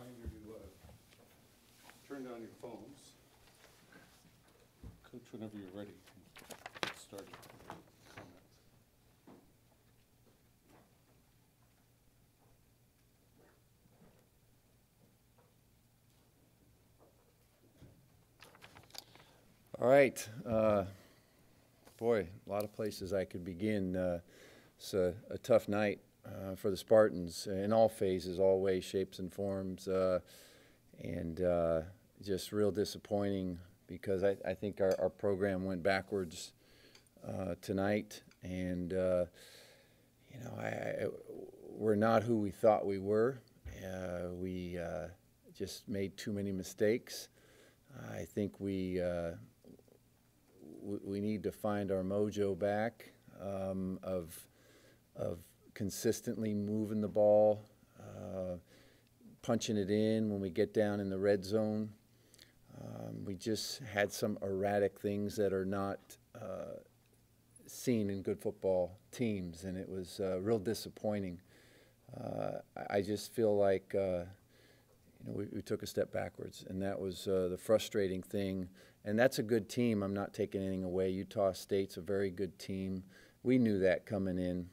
reminder to turn down your phones. Coach, whenever you're ready, get started. Comments. All right. Boy, a lot of places I could begin. It's a tough night for the Spartans in all phases, all ways, shapes, and forms, and just real disappointing because I think our program went backwards tonight, and we're not who we thought we were. We just made too many mistakes. I think we need to find our mojo back of consistently moving the ball, punching it in when we get down in the red zone. We just had some erratic things that are not seen in good football teams, and it was real disappointing. I just feel like we took a step backwards, and that was the frustrating thing. And that's a good team. I'm not taking anything away. Utah State's a very good team. We knew that coming in.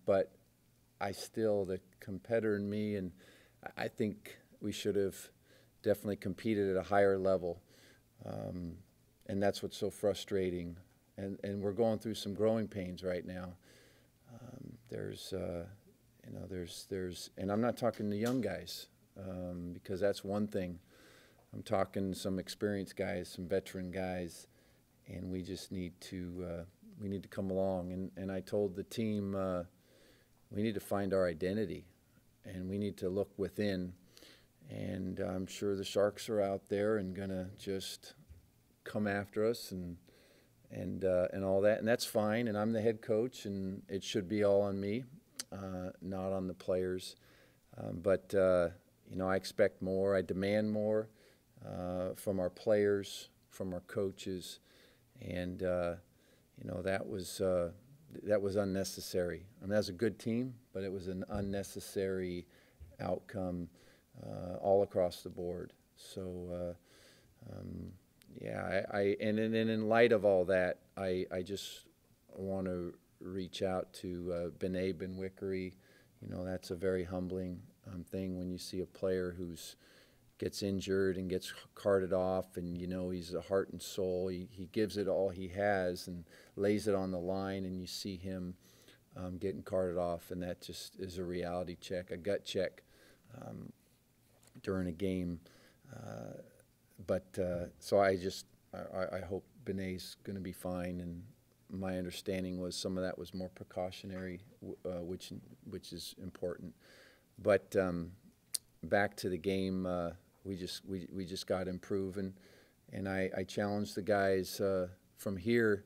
But the competitor in me, and I think we should have definitely competed at a higher level. And that's what's so frustrating. And we're going through some growing pains right now. And I'm not talking to young guys, because that's one thing. I'm talking some experienced guys, some veteran guys, and we just need to come along. And I told the team we need to find our identity, and we need to look within. And I'm sure the Sharks are out there and gonna just come after us and all that, and that's fine. And I'm the head coach, and it should be all on me, not on the players. But I expect more. I demand more from our players, from our coaches, and that was unnecessary. I mean, that's a good team, but it was an unnecessary outcome all across the board. So, and in light of all that, I just want to reach out to Benet Benwickery. That's a very humbling thing when you see a player who's gets injured and gets carted off, and he's the heart and soul. He gives it all he has and lays it on the line, and you see him getting carted off, and that just is a reality check, a gut check during a game. So I hope Benet's going to be fine, and my understanding was some of that was more precautionary, which is important. But back to the game, we just got improving, and I challenged the guys from here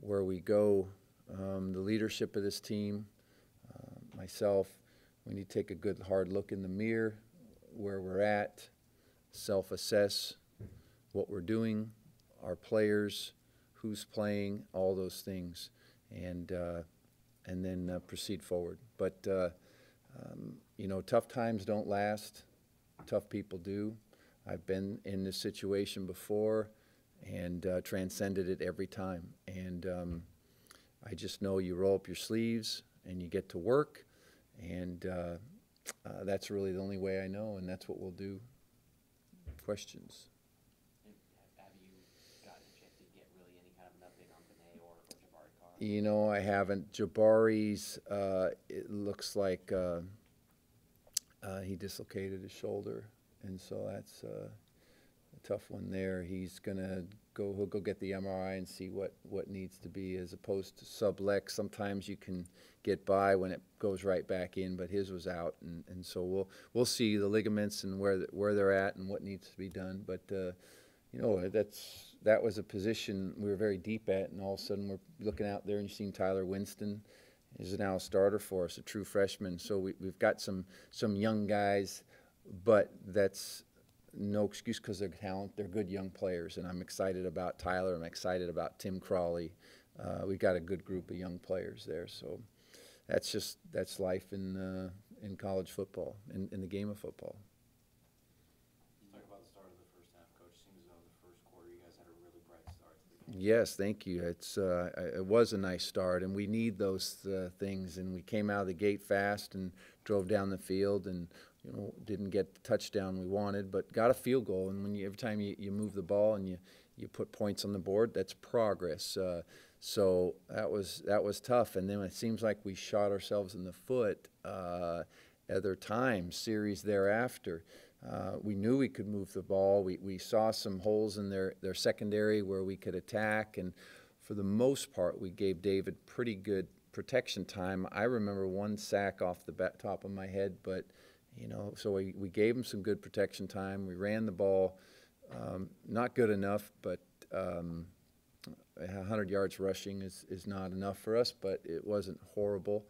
where we go, the leadership of this team, myself. We need to take a good hard look in the mirror where we're at, self-assess what we're doing, our players, who's playing, all those things, and then proceed forward. But tough times don't last. Tough people do. I've been in this situation before and transcended it every time. And I just know you roll up your sleeves and you get to work, and that's really the only way I know, and that's what we'll do. Questions? Have you gotten a chance to get really any kind of an update on Benet or Jabari Carr? I haven't. Jabari's, it looks like he dislocated his shoulder, and so that's a tough one there. He'll go get the MRI and see what needs to be, as opposed to sublex. Sometimes you can get by when it goes right back in, but his was out, and so we'll see the ligaments and where they're at and what needs to be done. But that was a position we were very deep at, and all of a sudden we're looking out there and you've seen Tyler Winston is now a starter for us, a true freshman. So we've got some young guys, but that's no excuse because they're talented. They're good young players, and I'm excited about Tyler. I'm excited about Tim Crawley. We've got a good group of young players there. So that's life in college football, in the game of football. Yes, thank you. It was a nice start, and we need those things. And we came out of the gate fast and drove down the field, and didn't get the touchdown we wanted, but got a field goal. And every time you move the ball and you put points on the board, that's progress. So that was tough. And then it seems like we shot ourselves in the foot other times, series thereafter. We knew we could move the ball. We saw some holes in their secondary where we could attack, and for the most part, we gave David pretty good protection time. I remember one sack off the top of my head, but so we gave him some good protection time. We ran the ball, not good enough, but 100 yards rushing is not enough for us, but it wasn't horrible.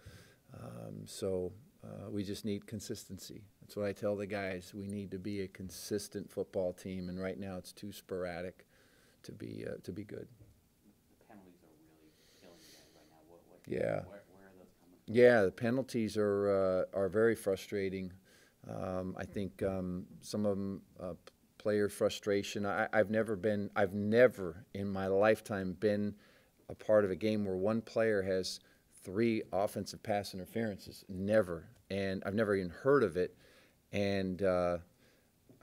We just need consistency. That's what I tell the guys. We need to be a consistent football team, and right now it's too sporadic to be good. The penalties are really killing you guys right now. Yeah. Where are those coming from? Yeah, the penalties are very frustrating. I think some of them player frustration. I've never in my lifetime been a part of a game where one player has 3 offensive pass interferences. Never. And I've never even heard of it. And I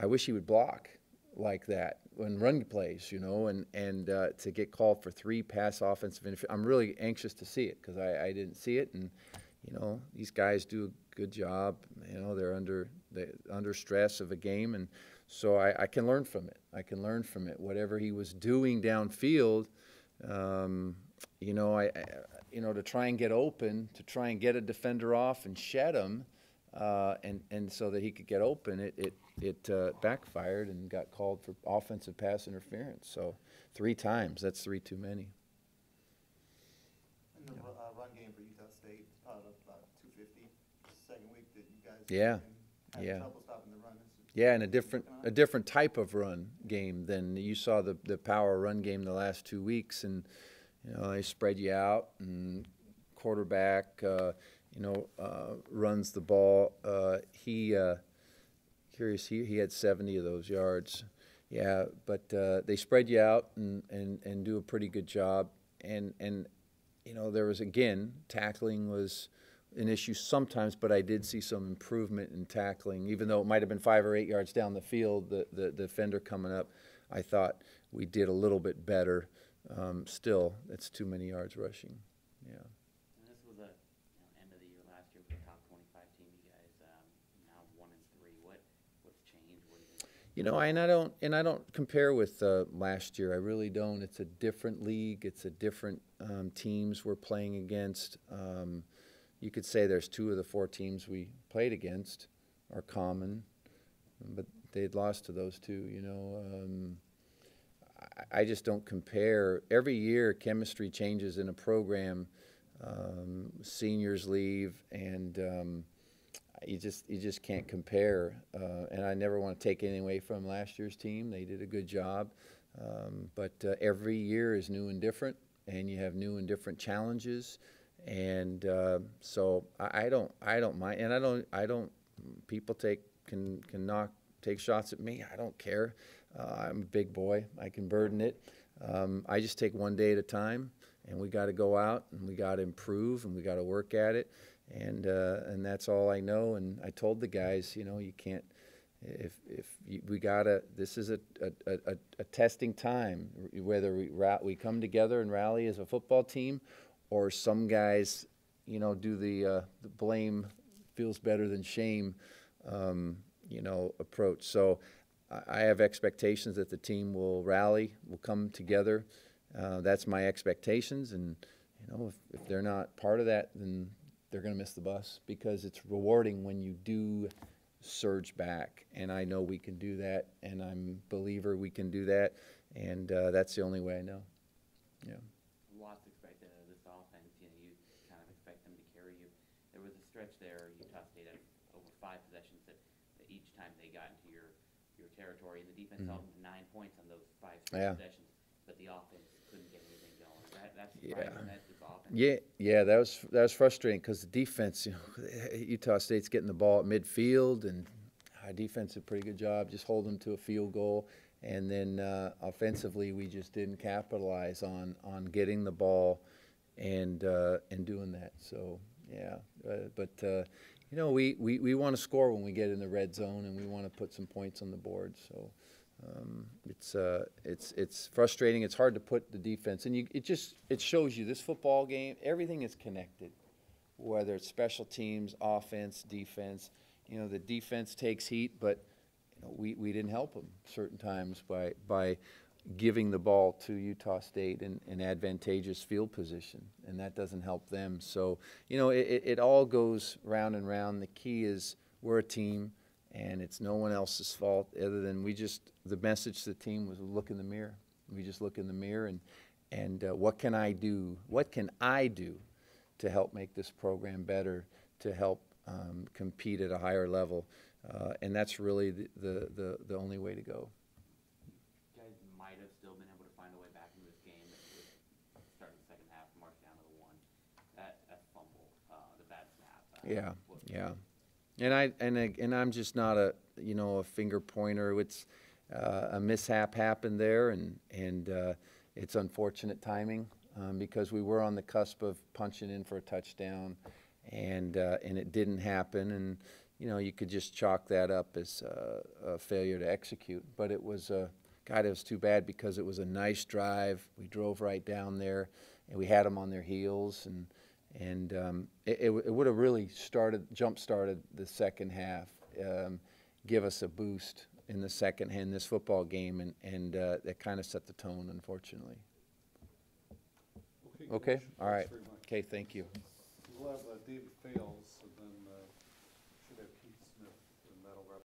wish he would block like that when run plays, and to get called for 3 pass offensive interference. I'm really anxious to see it because I didn't see it. And, these guys do a good job. They're under stress of a game. And so I can learn from it. Whatever he was doing downfield, to try and get open, to try and get a defender off and shed him, and so that he could get open, it backfired and got called for offensive pass interference. So 3 times, that's 3 too many. In the run game for Utah State, it's about 250. Second week that you guys had trouble stopping the run. Yeah, and a different type of run game than you saw the power run game the last 2 weeks, and they spread you out, and quarterback runs the ball. He had 70 of those yards. Yeah, but they spread you out and do a pretty good job. And there was, again, tackling was an issue sometimes, but I did see some improvement in tackling. Even though it might have been 5 or 8 yards down the field, the defender coming up, I thought we did a little bit better. Still, it's too many yards rushing. Yeah. And this was a end of the year last year with the top 25 team. You guys now 1-3. What's changed? What do you think? I don't compare with last year. I really don't. It's a different league. It's a different teams we're playing against. You could say there's 2 of the 4 teams we played against are common, but they'd lost to those 2. I just don't compare. Every year, chemistry changes in a program. Seniors leave, and you just can't compare. And I never want to take anything away from last year's team. They did a good job, but every year is new and different, and you have new and different challenges. And so I don't mind, and I don't. People can take shots at me. I don't care. I'm a big boy. I can burden it. I just take one day at a time, and we got to go out and we got to improve and we got to work at it, and that's all I know. And I told the guys, you can't. We gotta. This is a testing time. Whether we come together and rally as a football team, or some guys, do the blame feels better than shame, approach. So I have expectations that the team will rally, will come together. That's my expectations, and if they're not part of that, then they're going to miss the bus, because it's rewarding when you do surge back, and I know we can do that, and I'm a believer we can do that, and that's the only way I know. Yeah. Lots expected out of this offense. You kind of expect them to carry you. There was a stretch there, Utah State had over 5 possessions that each time they got into your territory, and the defense held them to 9 points on those 5 possessions, but the offense couldn't get anything going. That's surprising. That this offense. Yeah, that was frustrating, because the defense, Utah State's getting the ball at midfield, and our defense did a pretty good job, just holding them to a field goal. And then offensively, we just didn't capitalize on getting the ball and doing that. So yeah, you know, we want to score when we get in the red zone, and we want to put some points on the board. So it's frustrating. It's hard to put the defense, and it shows you this football game. Everything is connected, whether it's special teams, offense, defense. You know, the defense takes heat, but we didn't help them certain times by giving the ball to Utah State in an advantageous field position, and that doesn't help them. So, you know, it all goes round and round. The key is we're a team, and it's no one else's fault other than the message to the team was look in the mirror. We just look in the mirror and what can I do? What can I do to help make this program better, to help compete at a higher level? And that's really the only way to go. You guys might have still been able to find a way back into this game if starting the second half, march down to the one. That fumble, the bad snap. Yeah. And I'm just not a finger pointer. It's a mishap happened there, and it's unfortunate timing because we were on the cusp of punching in for a touchdown, and it didn't happen. And you know, you could just chalk that up as a failure to execute. But it was God, it was too bad because it was a nice drive. We drove right down there, and we had them on their heels, and it would have really jump-started the second half, give us a boost in the second hand this football game, and that kind of set the tone, unfortunately. Okay, Okay, Coach, all right. thanks very much. Okay, thank you. We'll have David Fales